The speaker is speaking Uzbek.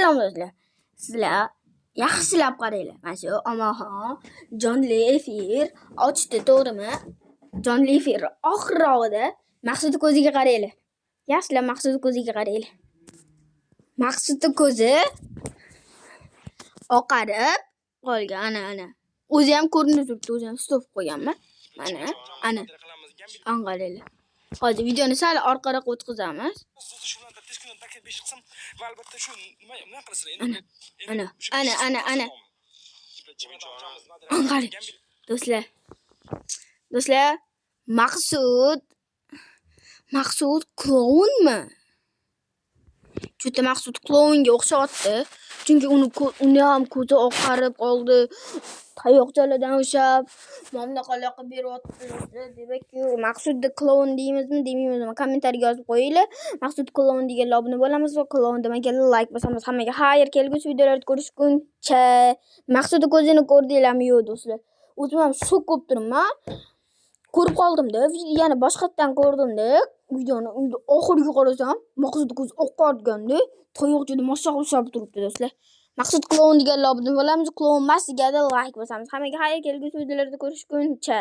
Assalom do'stlar. Sizlar yaxshilab qaranglar. Mana shu omaxon jonli efir ochdi, to'g'rimi? Jonli efir oxirrog'ida Maqsudni ko'ziga qaranglar. Yaxshilab Maqsudni ko'ziga qaranglar. Maqsudni ko'zi oqarib qolgan, ana. O'zi ham ko'rinib turibdi, o'zi ham stop qo'yganman. Ana. Qaranglar. Hozir videoni sal orqaroq o'tkazamiz. Ana. Qarang. Do'stlar, Maqsud klounmi? Juda Maqsud klounga o'xshatdi. Chunki uni ham ko'zi oqarib qoldi. Tayoqchalardan ushlab, mamlaqalarga beryapti. Demakki, Maqsudni kloun deymizmi, demaymizmi? Kommentariyaga yozib qo'yinglar. Maqsud kloun deganlar obuna bo'lamiz va kloun deganlar like bosamiz. Hammaga xayr, kelgusi videolarda ko'rishguncha. Maqsudni ko'zini ko'rdinglarmi, yo'q do'stlar? O'zim ham shok bo'lib turibman. Ko'rib qoldim-da, yana boshqatdan ko'rdim-da. Videoni oxiriga qarasam, Maqsud ko'z oqarganda, tayoqchada mashaq ushlab turibdi do'stlar. Maqsud kloun deganlar obuna bo'lamiz, kloun emas deganlar like bosamiz. Hammaga xayr, kelgusi videolarda ko'rishguncha.